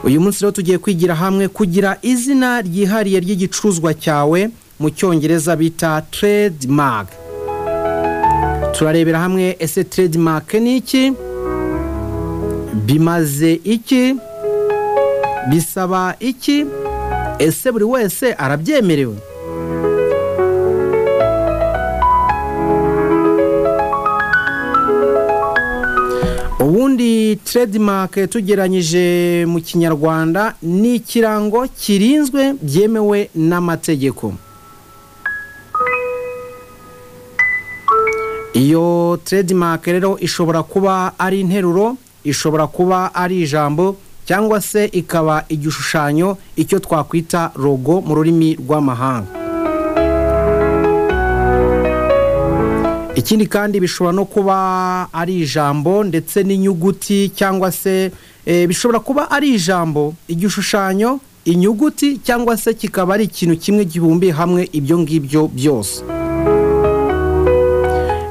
uyu munsi rero tugiye kwigira hamwe kugira izina ryihariye ry'igicuruzwa cyawe mu cyongereza bita trademark. Turarebera hamwe ese trademark ni iki, bimaze iki, bisaba iki, ese buri wese arabyemerewe. Ubundi trademark tugeranyije mu kinyarwanda ni ikirango kirinzwe byemewe n'amategeko. Iyo trademark rero ishobora kuba ari interuro, ishobora kuba ari ijambo, cyangwa se ikaba igishushanyo, icyo twakwita logo mu rurimi rw'amahanga. Ikindi kandi bishobora no kuba ari ijambo ndetse n'inyuguti, cyangwa se bishobora kuba ari ijambo, igishushanyo, inyuguti, cyangwa se kikaba ari ikintu kimwe gibumbiye hamwe ibyo ngibyo byose.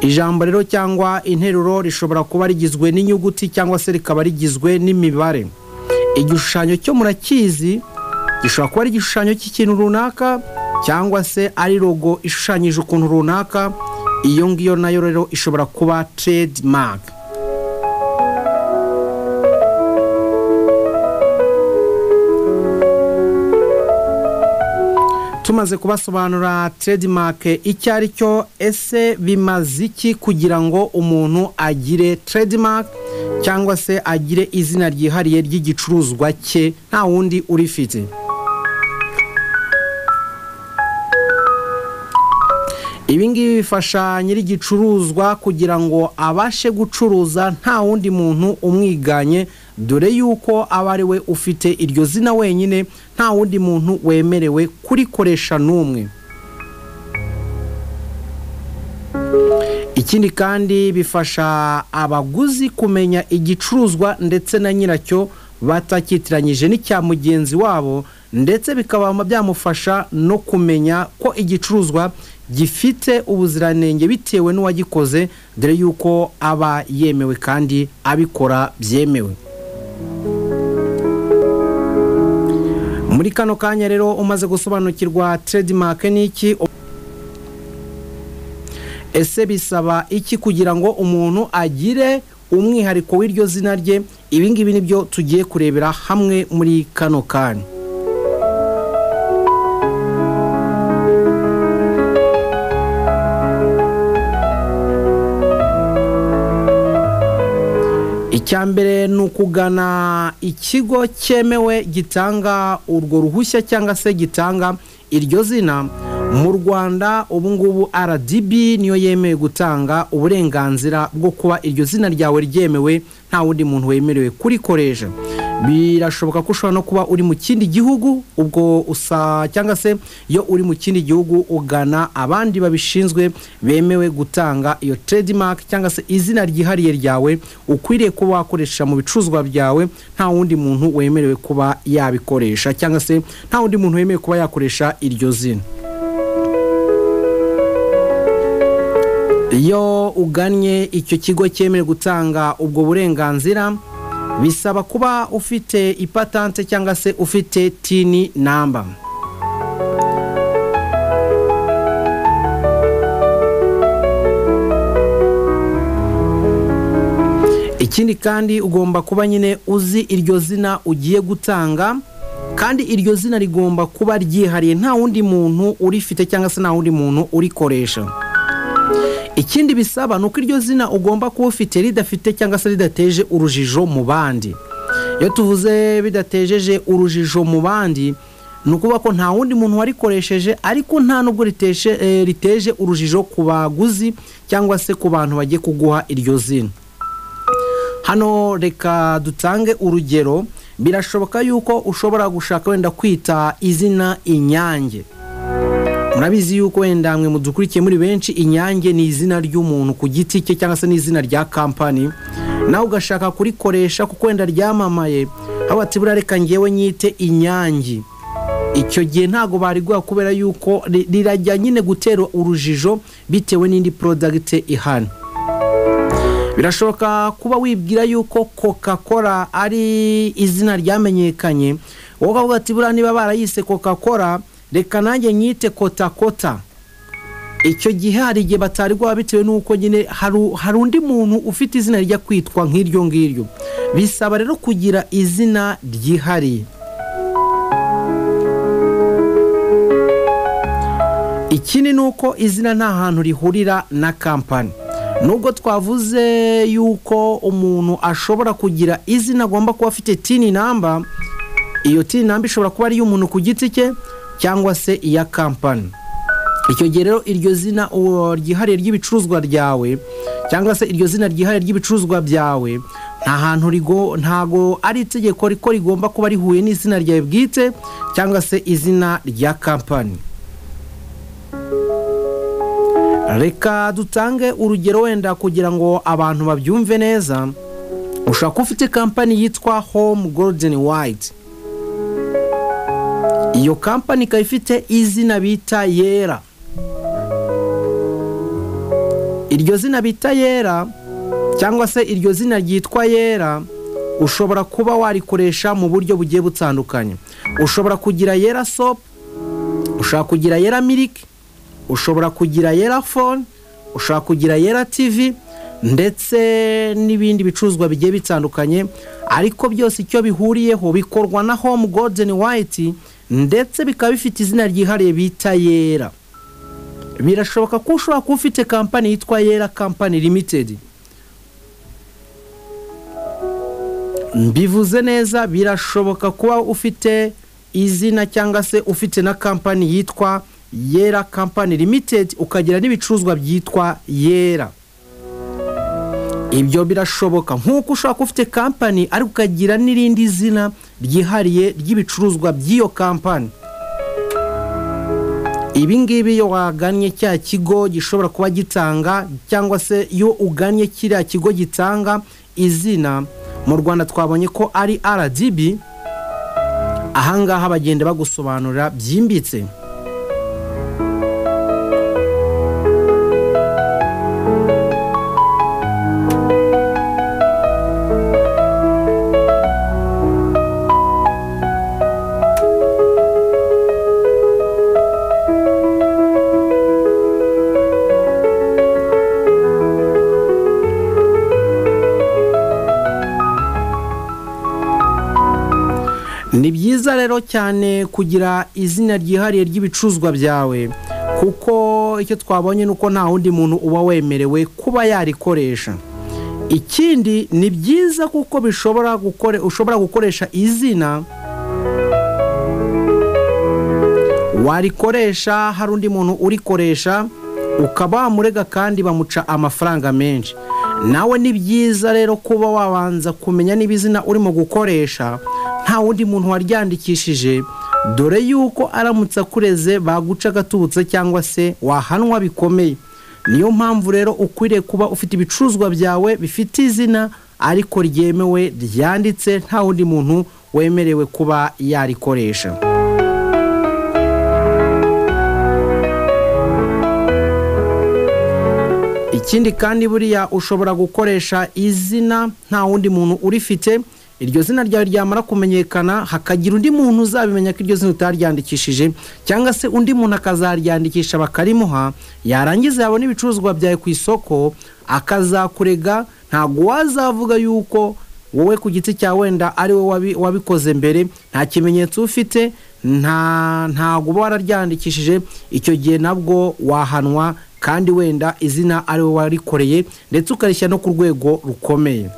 Ijambo rero cyangwa interuro rishobora kuba rigizwe n'inyuguti cyangwa se rikaba rigizwe n'imibare. Igishushanyo cyo murakizi, gishobora kuba ari igishushanyo cy'ikintu runaka cyangwa se ari logo ishushanyije ukuntu runaka. Iyo ngiyo nayo rero ishobora kuba trademark. Tumaze kubasobanura trademark icyo ari cyo, ese bimaze iki kugira ngo umuntu agire trademark cyangwa se agire izina ryihariye ry'igicuruzwa cye nta wundi urifite? Ibingibi bifasha nyiri igicuruzwa kugira ngo abashe gucuruza nta wundi muntu umwiganye, dore yuko aba ari we ufite iryo zina wenyine, nta wundi muntu wemerewe kurikoresha n'umwe. Ikindi kandi bifasha abaguzi kumenya igicuruzwa ndetse na nyiracyo batakitiranyije n'icya mugenzi wabo, ndetse bikaba byamufasha no kumenya ko igicuruzwa gifite ubuziranenge bitewe n'uwagikoze, dore yuko aba yemewe kandi abikora byemewe. Muri kano kanya rero umaze gusobanukirwa trademark ni iki, ese bisaba iki kugira ngo umuntu agire umwihariko w'iryo zina rye? Ibingibi nibyo tugiye kurebera hamwe muri kano kanya. Icyambere ni ukugana ikigo cyemewe gitanga urwo ruhushya cyangwa se gitanga iryo zina. Mu Rwanda ubu ngubu RDB niyo yemeye gutanga uburenganzira bwo kuba iryo zina ryawe ryemewe, nta wundi muntu wemerewe kurikoresha. Birashoboka ko ushobora no kuba uri mu kindi gihugu, ubwo cyangwa se iyo uri mu kindi gihugu ugana abandi babishinzwe bemewe gutanga iyo trademark cyangwa se izina ryihariye ryawe ukwiriye kuba wakoresha mu bicuruzwa byawe, nta wundi muntu wemerewe kuba yabikoresha cyangwa se nta wundi muntu wemerewe kuba yakoresha iryo zina. Iyo uganye icyo kigo cyemewe gutanga ubwo burenganzira, bisaba kuba ufite ipatante cyangwa se ufite TIN number. Ikindi kandi ugomba kuba nyine uzi iryo zina ugiye gutanga, kandi iryo zina rigomba kuba ryihariye, nta wundi muntu urifite cyangwa se nta wundi muntu urikoresha. Ikindi bisaba nuko iryo zina ugomba kuba ufite ridafite cyangwa se ridateje urujijo mu bandi. Iyo tuvuze bidatejeje urujijo mu bandi, nukuvuga ko nta wundi muntu warikoresheje, ariko nta nubwo riteje urujijo ku baguzi cyangwa se ku bantu bagiye kuguha iryo zina. Hano reka dutange urugero. Birashoboka yuko ushobora gushaka wenda kwita izina Inyange. Murabizi yuko wenda mwe mudukurikiye muri benshi, Inyange ni izina ry'umuntu ku giti cye cyangwa se ni izina rya company. Nawe ugashaka kurikoresha kuko wenda ryamamaye, aho ati burareka ngewe nyite Inyange. Icyo gihe ntago bariguha kubera yuko rirajya nyine gutera urujijo bitewe n'indi product ihana. birashoboka kuba wibwira yuko Coca-Cola ari izina ryamenyekanye, wowe ukavuga ati buriya niba barayise Coca-Cola reka nanjye nyite Kota-Kota. Icyo gihe hari igihe batari guha bitewe n'uko nyine hari undi muntu ufite izina rijya kwitwa nk'iryo ngiryo. Bisaba rero kugira izina ryihariye. Ikindi nuko izina nta hantu rihurira na kampani. Nubwo twavuze yuko umuntu ashobora kugira izina agomba kuba afite TIN number, iyo TIN number ishobora kuba ari iy'umuntu ku giti cye cyangwa se iya kampani. Icyo gihe rero iryo zina ryihariye ry'ibicuruzwa byawe cyangwa se iryo zina ryihariye ry'ibicuruzwa byawe nta hantu ntago ari itegeko riko rigomba kuba rihuye n'izina ryawe bwite cyangwa se izina rya kampani. Reka dutange urugero wenda kugira ngo abantu babyumve neza. Ushaka ufite kampani yitwa Home Golden White. Iyo kampani ikaba ifite izina bita Yera. Iryo zina bita Yera cyangwa se iryo zina ryitwa Yera ushobora kuba warikoresha mu buryo bugiye butandukanye. Ushobora kugira Yera soap, ushobora kugira Yera milk, ushobora kugira Yera phone, ushobora kugira Yera TV ndetse n'ibindi bicuruzwa bigiye bitandukanye, ariko byose icyo bihuriyeho bikorwa na Home Golden White ndetse bikaba bifite izina ryihariye bita Yera. Birashoboka ko ushobora kuba ufite kampani yitwa Yera Company Limited. Mbivuze neza, birashoboka kuba ufite izina cyangwa se ufite na kampani yitwa Yera Company Limited ukagira n'ibicuruzwa byitwa Yera. Ibyo birashoboka nk'uko ushobora kuba ufite kampani ariko ukagira n'irindi zina ryihariye ry'ibicuruzwa by'iyo kampani. Ibi ngibi iyo wagannye cya kigo gishobora kuba gitanga cyangwa se iyo ugannye kiriya kigo gitanga izina, mu Rwanda twabonye ko ari RDB, ahangaha bagenda bagusobanurira byimbitse. Ni byiza rero cyane kugira izina ryihariye ry'ibicuruzwa byawe, kuko icyo twabonye nuko nta wundi muntu uba wemerewe kuba yarikoresha. Ikindi ni byiza kuko ushobora gukoresha izina warikoresha hari undi muntu urikoresha ukaba wamurega kandi bamuca amafaranga menshi. Nawe ni byiza rero kuba wabanza kumenya niba izina urimo gukoresha nta wundi muntu waryandikishije, dore yuko aramutse akureze baguca agatubutse cyangwa se wahanwa bikomeye. Niyo mpamvu rero ukwiriye kuba ufite ibicuruzwa byawe bifite izina ariko ryemewe ryanditse, nta wundi muntu wemerewe kuba yarikoresha. Ikindi kandi buriya ushobora gukoresha izina nta wundi muntu urifite, iryo zina ryawe ryamara kumenyekana hakagira undi muntu uzabimenya ko iryo zina utaryandikishije cyangwa se undi muntu akazaryandikisha bakarimuha, yarangiza yabona ibicuruzwa byawe ku isoko akazakurega. Ntago wazavuga yuko wowe ku giti cya wenda ari wowe wabikoze mbere, nta kimenyetso ufite, ntago uba wararyandikishije. Icyo gihe nabwo wahanwa kandi wenda izina ari wowe warikoreye ndetse ukarishyira no ku rwego rukomeye.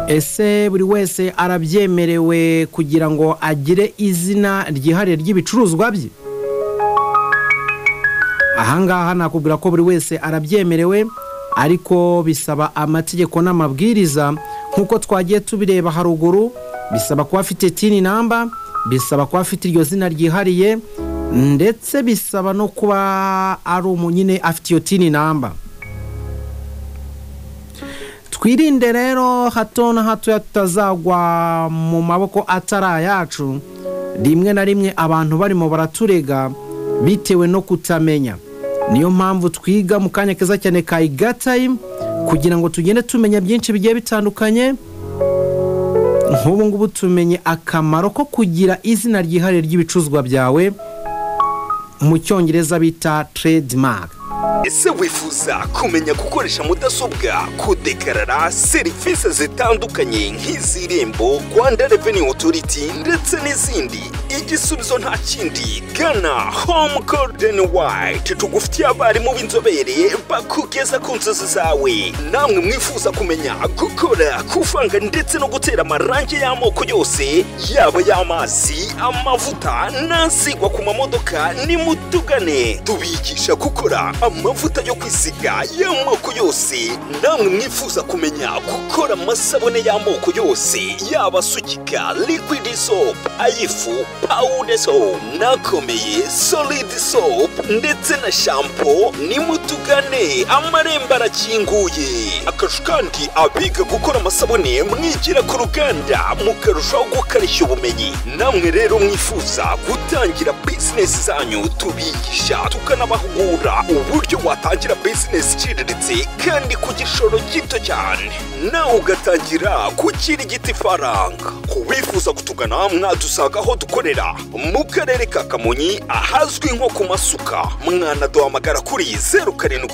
Ese buri wese arabyemerewe kugira ngo agire izina ryihariye ry'ibicuruzwa bye? Ahangaha nakubwira ko buri wese arabyemerewe, ariko bisaba amategeko n'amabwiriza nk'uko twagiye tubireba haruguru. Bisaba kuba afite TIN number, bisaba kuba afite iryo zina ryihariye, ndetse bisaba no kuba ari umunyine afite iyo TIN number. twirinde rero hato na hato tutazagwa mu maboko atari ayacu. Rimwe na rimwe abantu barimo baraturega bitewe no kutamenya. Niyo mpamvu twiga mu kanya keza cyane ka Iga Time kugira ngo tugende tumenya byinshi bigiye bitandukanye. Nk'ubu ngubu tumenye akamaro ko kugira izina ryihariye ry'ibicuruzwa byawe, mu cyongereza bita trademark. Ese wifuza kumenya gukoresha mudasobwa, kudekarara serivisi zitandukanye nk'iz'Irembo, Rwanda Revenue Authority ndetse n'izindi? Igisubizo nta kindi, gana Home Golden White, tugufitiye abarimu b'inzobere bakugeza ku nzozi zawe. Namwe mwifuza kumenya gukora, kuvanga ndetse no gutera amarangi y'amoko yose, yaba y'amazi, amavuta n'asigwa ku mamodoka, nimutugane tubigisha gukora amavuta yo kwisiga y'amoko yose. Namwe mwifuza kumenya gukora amasabune y'amoko yose, yaba asukika, liquid soap, ayifu, powder soap, nakomeye, solid soap ndetse na shampoo, nimutugane amarembo arakinguye. Akarusho kandi abiga gukora amasabune mwigira ku ruganda mukarushaho gukarishya ubumenyi. Namwe rero mwifuza gutangira business zanyu, tubigisha tukanabahugura uburyo watangira business iciriritse kandi ku gishoro gito cyane, nawe ugatangira gukirigita ifaranga. Kubifuza kutugana mwadusanga aho dukorera mu karere ka Kamonyi ahazwi nko ku Masuka. Mwanaduhamagara kuri 078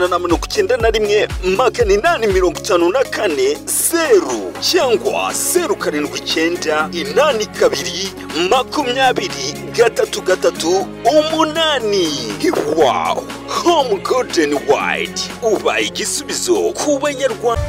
191 854 0 cyangwa 079 82 20 8. Wow! Home Golden White ubaye igisubizo ku Banyarwanda.